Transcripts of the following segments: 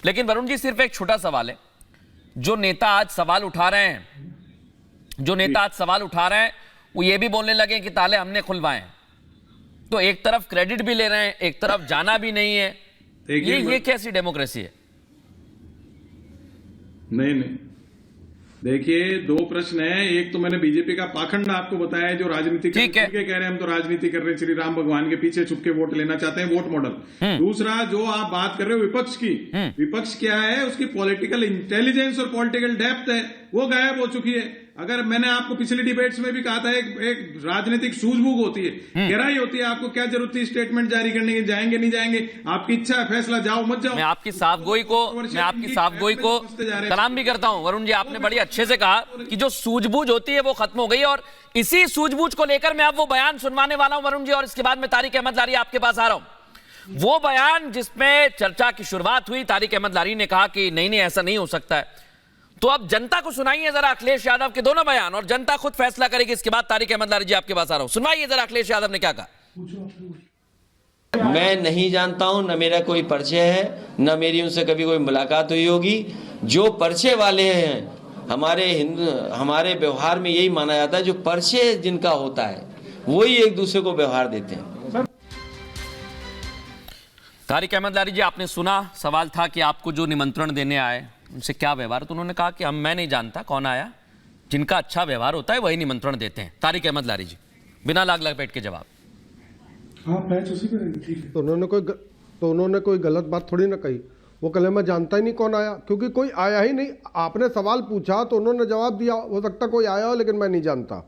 लेकिन वरुण जी सिर्फ एक छोटा सवाल है। जो नेता आज सवाल उठा रहे हैं वो ये भी बोलने लगे कि ताले हमने खुलवाए हैं। तो एक तरफ क्रेडिट भी ले रहे हैं, एक तरफ जाना भी नहीं है। ये कैसी डेमोक्रेसी है? नहीं, देखिए दो प्रश्न है। एक तो मैंने बीजेपी का पाखंड आपको बताया, जो राजनीति के कह रहे हैं हम तो राजनीति कर रहे हैं, श्री राम भगवान के पीछे छुप के वोट लेना चाहते हैं, वोट मॉडल। दूसरा जो आप बात कर रहे हो विपक्ष की, विपक्ष क्या है, उसकी पॉलिटिकल इंटेलिजेंस और पॉलिटिकल डेप्थ है, वो गायब हो चुकी है। अगर मैंने आपको पिछले डिबेट्स में भी कहा था, एक राजनीतिक सूझबूझ होती है, गहराई होती है। आपको क्या जरूरत थी स्टेटमेंट जारी करने की? जाएंगे नहीं जाएंगे आपकी इच्छा है, फैसला, जाओ मत जाओ। मैं आपकी साफगोई को सलाम भी करता हूं वरुण जी। आपने बड़ी अच्छे से कहा कि जो सूझबूझ होती है वो खत्म हो गई, और इसी सूझबूझ को लेकर मैं अब वो बयान सुनवाने वाला हूं वरुण जी। और इसके बाद मैं तारिक अहमद लारी आपके पास आ रहा हूं। वो बयान जिसमें चर्चा की शुरुआत हुई, तारिक अहमद लारी ने कहा कि नहीं ऐसा नहीं हो सकता है। तो अब जनता को सुनाइए जरा अखिलेश यादव के दोनों बयान, और जनता खुद फैसला करेगी। इसके बाद तारिक अहमद लारी जी आपके पास आ रहा हूं, सुनवाइए जरा अखिलेश यादव ने क्या कहा। मैं नहीं जानता हूं, न मेरा कोई परिचय है, न मेरी उनसे कभी कोई मुलाकात हुई होगी। जो परिचय वाले हैं, हमारे व्यवहार में यही माना जाता है, जो परिचय जिनका होता है वही एक दूसरे को व्यवहार देते हैं। तारिक अहमद लारी जी, आपने सुना, सवाल था कि आपको जो निमंत्रण देने आए उनसे क्या व्यवहार, तो उन्होंने कहा कि मैं नहीं जानता कौन आया, जिनका अच्छा व्यवहार होता है वही निमंत्रण देते हैं। तारिक अहमद लारी जी बिना लाग लपेट के जवाब। हाँ, मैच उसी पे ठीक है। तो उन्होंने कोई गलत बात थोड़ी ना कही। वो कल मैं जानता ही नहीं कौन आया, क्योंकि कोई आया ही नहीं। आपने सवाल पूछा तो उन्होंने जवाब दिया। हो सकता कोई आया हो, लेकिन मैं नहीं जानता।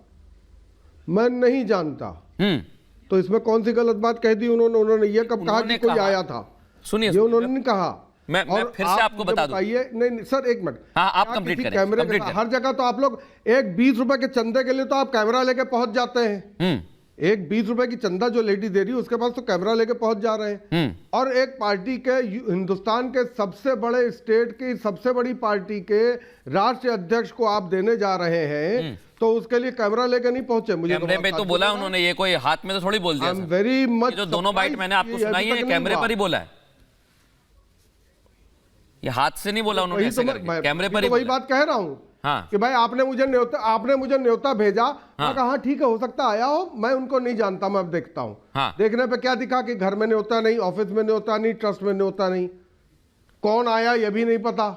तो इसमें कौन सी गलत बात कह दी उन्होंने ये कब कहा कि कोई आया था? सुनिए, ये उन्होंने नहीं कहा। मैं फिर से आपको बता दूं। नहीं सर, एक मिनट। हाँ, आप कंप्लीट करें। कैमरे हर जगह तो आप लोग एक 20 रुपए के चंदे के लिए तो आप कैमरा लेके पहुंच जाते हैं। एक 20 रुपए की चंदा जो लेडी दे रही है उसके पास तो कैमरा लेके पहुंच जा रहे हैं। और एक पार्टी के, हिंदुस्तान के सबसे बड़े स्टेट की सबसे बड़ी पार्टी के राष्ट्रीय अध्यक्ष को आप देने जा रहे हैं, तो उसके लिए कैमरा लेके नहीं पहुंचे। मुझे कैमरे पे तो बोला उन्होंने, ये कोई हाथ में तो थोड़ी बोल दिया। वेरी मच जो दोनों बाइट मैंने आपको सुनाई है कैमरे पर ही बोला है, ये हाथ से नहीं बोला उन्होंने, ऐसे करके कैमरे पर ही। वही बात कह रहा हूं। हाँ। कि भाई आपने मुझे न्योता भेजा। हाँ। कहा ठीक है, हो सकता आया हो, मैं उनको नहीं जानता, मैं अब देखता हूं। हाँ। देखने पे क्या दिखा कि घर में न्योता नहीं, ऑफिस में न्योता नहीं, ट्रस्ट में न्योता नहीं, कौन आया ये भी नहीं पता।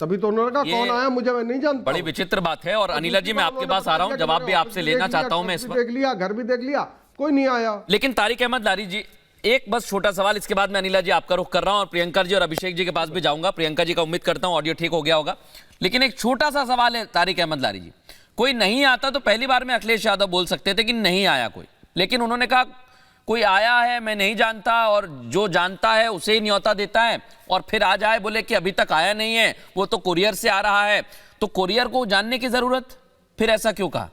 तभी तो उन्होंने कहा कौन आया मुझे, मैं नहीं जानता। बड़ी विचित्र बात है। और अनिला जी, मैं आपके पास आ रहा हूं, जवाब भी आपसे लेना चाहता हूं मैं इस वक्त। देख लिया, घर भी देख लिया, कोई नहीं आया। लेकिन तारिक अहमद लारी जी, एक बस छोटा सवाल, इसके बाद मैं अनिला जी आपका रुख कर रहा हूं और प्रियंका जी और अभिषेक जी के पास भी जाऊंगा। प्रियंका जी का उम्मीद करता हूं ऑडियो ठीक हो गया होगा। लेकिन एक छोटा सा सवाल है तारिक अहमद लारी जी, कोई नहीं आता तो पहली बार में अखिलेश यादव बोल सकते थे कि नहीं आया कोई, लेकिन उन्होंने कहा कोई आया है, मैं नहीं जानता, और जो जानता है उसे ही न्योता देता है। और फिर आ जाए बोले कि अभी तक आया नहीं है, वो तो कुरियर से आ रहा है, तो कुरियर को जानने की जरूरत, फिर ऐसा क्यों कहा?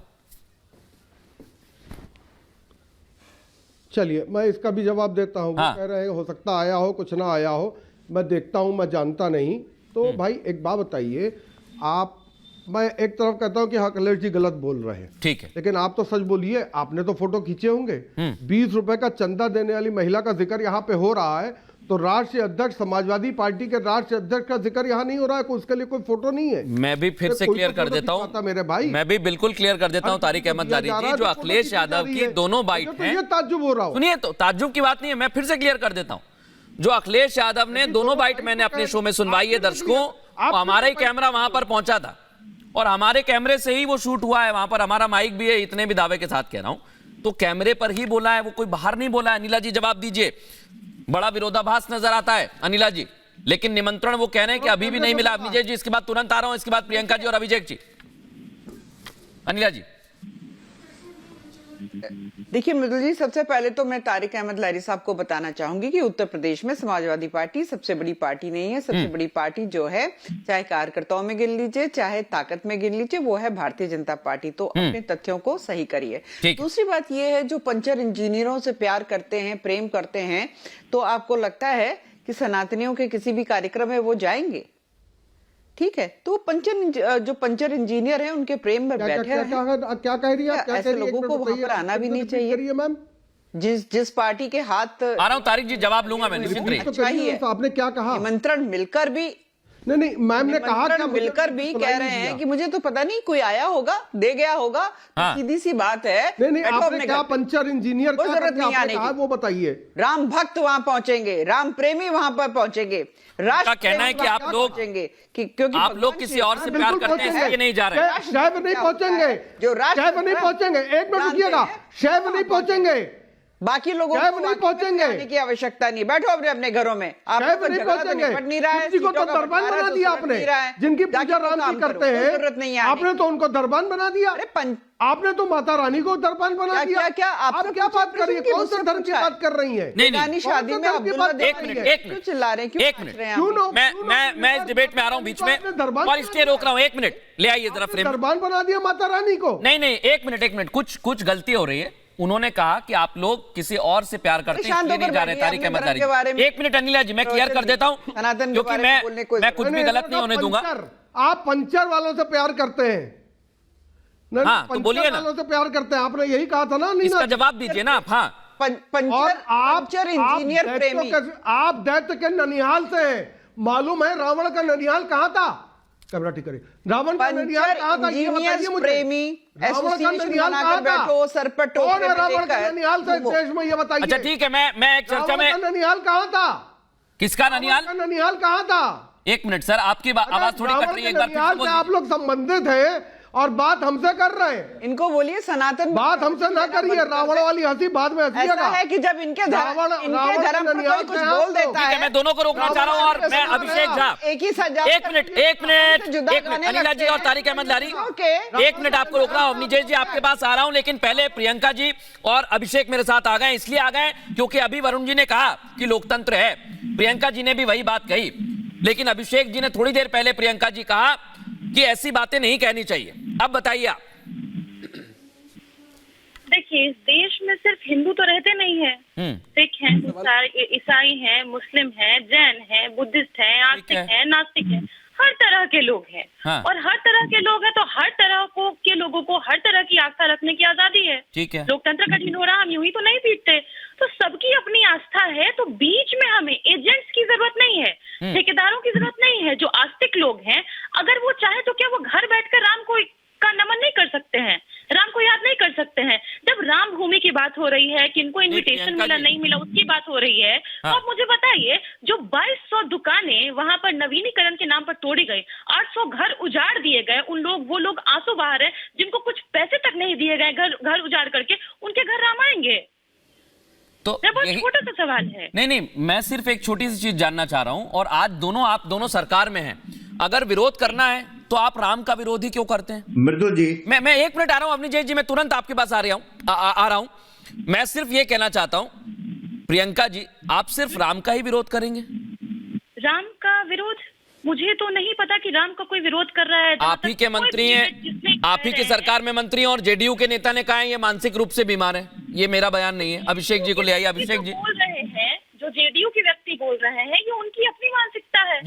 चलिए मैं इसका भी जवाब देता हूं। हाँ। वो कह रहे हैं हो सकता आया हो, कुछ ना आया हो, मैं देखता हूं, मैं जानता नहीं। तो भाई एक बात बताइए, मैं एक तरफ कहता हूं कि हाँ अखिलेश जी गलत बोल रहे हैं, ठीक है, लेकिन आप तो सच बोलिए। आपने तो फोटो खींचे होंगे। 20 रुपए का चंदा देने वाली महिला का जिक्र यहाँ पे हो रहा है, तो राष्ट्रीय अध्यक्ष, समाजवादी पार्टी के राष्ट्रीय अध्यक्ष का जिक्र यहाँ नहीं हो रहा है, उसके लिए कोई फोटो नहीं है। मैं भी फिर से क्लियर कर देता हूं मेरे भाई, मैं भी बिल्कुल क्लियर कर देता हूं तारिक अहमद लारी जी, जो अखिलेश यादव की दोनों बाइट हैं, ताज्जुब हो रहा हूं। सुनिए, तो ताज्जुब की बात नहीं है, मैं फिर से क्लियर कर देता हूं। जो अखिलेश यादव ने दोनों बाइट मैंने अपने शो में सुनवाई है दर्शकों, हमारा ही कैमरा वहां पर पहुंचा था और हमारे कैमरे से ही वो शूट हुआ है, वहां पर हमारा माइक भी है, इतने भी दावे के साथ कह रहा हूं। तो कैमरे पर ही बोला है, वो कोई बाहर नहीं बोला है। अनिला जी जवाब दीजिए, बड़ा विरोधाभास नजर आता है अनिला जी, लेकिन निमंत्रण वो कह रहे हैं कि अभी भी नहीं मिला। विजय जी इसके बाद तुरंत आ रहा हूं, इसके बाद प्रियंका जी और अभिषेक जी। अनिला जी देखिए मृदुल जी, सबसे पहले तो मैं तारिक अहमद लारी साहब को बताना चाहूंगी कि उत्तर प्रदेश में समाजवादी पार्टी सबसे बड़ी पार्टी नहीं है। सबसे बड़ी पार्टी जो है, चाहे कार्यकर्ताओं में गिन लीजिए, चाहे ताकत में गिन लीजिए, वो है भारतीय जनता पार्टी। तो अपने तथ्यों को सही करिए। दूसरी बात ये है, जो पंचर इंजीनियरों से प्यार करते हैं, प्रेम करते हैं, तो आपको लगता है कि सनातनियों के किसी भी कार्यक्रम में वो जाएंगे? ठीक है, तो जो पंचर इंजीनियर हैं उनके प्रेम में बैठे हैं। क्या कह रही है? ऐसे लोगों को वहां पर आना भी नहीं चाहिए। मैम जिस पार्टी के हाथ आ रहा हूं तारिक जी, जवाब लूंगा मैं, निश्चित रहिए। तो कहिए, तो आपने क्या कहा? निमंत्रण मिलकर भी नहीं मैम ने कहा क्या? मिलकर भी कह रहे हैं कि मुझे तो पता नहीं, कोई आया होगा, दे गया होगा। हाँ। सीधी सी बात है। नहीं बैठो आपने अपने क्या घर पे। पंचर इंजीनियर कोई क्या जरूरत करके नहीं आपने आने कहा की। वो बताइए। राम भक्त वहां पहुंचेंगे, राम प्रेमी वहां पर पहुंचेंगे, राष्ट्र उनका कहना है कि प्रेमी आप वहां लोग- पहुंचेंगे, क्योंकि आप लोग किसी और से प्यार करते हैं इसलिए नहीं जा रहे। शैव नहीं पहुंचेंगे, जो राष्ट्र शैव नहीं पहुंचेंगे, एक मिनट रुकिएगा, शैव नहीं पहुंचेंगे, बाकी लोगों शैव को नहीं वाकई में पहुंचेंगे। आने की आवश्यकता नहीं। बैठो अपने अपने घरों में। आपको शैव तो नहीं झगड़ा तो पहुंचेंगे। निपट नहीं रहा है, किसी को सीटों तो का दरबान बंटवारा बना तो दिया सुलझ आपने, नहीं रहा है। जिनकी जाके पूजा अपना राम काम जी करो, करते कोई हैं, जरूरत नहीं है आने आपने तो उनको दरबान बना दिया। अरे आपने तो माता रानी को दरबान बना क्या- दिया। क्या- क्या आपसे आप क्या पूछा? बात कर रही है? प्रश्न की कौन सा मुझसे धर्म की पूछा है? बात कर रही है? नहीं बेगानी शादी कौन में सा धर्म की अब्दुल्ला बात- देख एक रही मिनट, है। एक मिनट, क्यों चिल्ला रहे हैं? क्यों एक पूछ मिनट। रहे हैं क्यों आप? ना- मैं इस डिबेट में आ रहा हूं बीच में आपने दरबान और इसलिए रोक रहा हूं। एक मिनट, ले आइए जरा फ्रेम। दरबान बना दिया माता रानी को। नहीं, एक मिनट, कुछ गलती हो रही है। उन्होंने कहा कि आप लोग किसी और से प्यार करते हैं शांत इसलिए नहीं होकर जा रहे। बैठिए, तारिक अपने अहमद धर्म के बारे तारिक, में। एक मिनट अनिला जी, मैं क्लियर कर देता हूं सनातन के क्योंकि बारे में बोलने कोई मैं कुछ भी मैंने गलत नहीं होने दूंगा। आप पंचर वालों से प्यार करते हैं। नहीं, हाँ, तो पंचर बोलिए ना। वालों से प्यार करते हैं, आपने यही कहा था ना नीना इसका जी? जवाब दीजिए ना आप। हाँ, और पंचर इंजीनियर प्रेमी। आप दैत्य के ननिहाल से हैं। मालूम है रावण का ननिहाल कहाँ था? कैमरा ठीक करिए। रावण का ननिहाल कहाँ था? ये बताइए मुझे। प्रेमी रावण का एसोसिएशन ननिहाल बनाकर कहाँ था? बैठो, सर पर कौन टोकरे है में रावण का लेकर ननिहाल से घूमो। देश में? ये बताइए। अच्छा ठीक है, मैं एक चर्चा में। रावण का ननिहाल कहाँ था? किसका ननिहाल? रावण का ननिहाल कहाँ था? एक मिनट सर, आपकी आवाज थोड़ी कट रही है, एक बार फिर से ननिहाल से बोलिए। आप लोग संबंधित हैं और बात हमसे कर रहे हैं। इनको बोलिए सनातन बात हमसे ना करिए। रावण वाली हंसी बाद में ऐसा हंसिएगा। है कि जब इनके धर्म रावण पर ननिहाल कोई कुछ से आप बोल तो- देता ठीक है, है, मैं दोनों को रोकना चाह रहा हूं और मैं अभिषेक झा। एक ही सजा। एक मिनट अनिला जी और तारिक अहमद लारी, एक मिनट आपको रोक रहा हूं। अवनीश जी आपके पास आ रहा हूं, लेकिन पहले प्रियंका जी और अभिषेक मेरे साथ आ गए। इसलिए आ गए क्योंकि अभी वरुण जी ने कहा कि लोकतंत्र है, प्रियंका जी ने भी वही बात कही, लेकिन अभिषेक जी ने थोड़ी देर पहले प्रियंका जी कहा कि ऐसी बातें नहीं कहनी चाहिए। अब बताइए आप। देखिए, इस देश में सिर्फ हिंदू तो रहते नहीं है। सिख हैं, ईसाई हैं, मुस्लिम हैं, जैन हैं, बुद्धिस्ट हैं, आस्तिक हैं, नास्तिक हैं, हर तरह के लोग हैं। हाँ। और हर तरह के लोग हैं तो हर तरह के लोगों को हर तरह की आस्था रखने की आजादी है। ठीक है। लोकतंत्र का ढिंढोरा हम यूं ही तो नहीं पीटते। तो सबकी अपनी आस्था है, तो बीच में हमें एजेंट्स की जरूरत नहीं है, ठेकेदारों की जरूरत नहीं है। जो आस्तिक लोग हैं, अगर वो चाहे तो क्या वो घर बैठकर राम को का नमन नहीं कर सकते हैं, राम को याद नहीं कर सकते हैं? जब राम भूमि की बात हो रही है, किनको इनविटेशन मिला नहीं मिला उसकी बात हो रही है, तो आप मुझे बताइए, जो 2200 दुकानें वहां पर नवीनीकरण के नाम पर तोड़ी गई, 800 घर उजाड़ दिए गए, वो लोग आंसू बहा रहे हैं, जिनको कुछ पैसे तक नहीं दिए गए, घर उजाड़ करके उनके घर राम आएंगे? तो बहुत छोटा सा सवाल है। नहीं, मैं सिर्फ एक छोटी सी चीज जानना चाह रहा हूं। और आज आप दोनों सरकार में हैं, अगर विरोध करना है तो आप राम का विरोधी क्यों करते हैं? मृदुल जी, मैं एक मिनट आ रहा हूं अवनीश जी, मैं तुरंत आपके पास आ रहा हूं। मैं सिर्फ ये कहना चाहता हूं, प्रियंका जी, आप सिर्फ राम का ही विरोध करेंगे? राम का विरोध? मुझे तो नहीं पता कि राम का कोई विरोध कर रहा है। आप ही के मंत्री हैं, आप ही की सरकार में मंत्री हैं, और जेडीयू के नेता ने कहा है ये मानसिक रूप से बीमार है। ये मेरा बयान नहीं है। अभिषेक जी को ले आइए। अभिषेक जी बोल रहे हैं, जो जेडीयू के व्यक्ति बोल रहे हैं, ये उनकी अपनी मानसिकता है।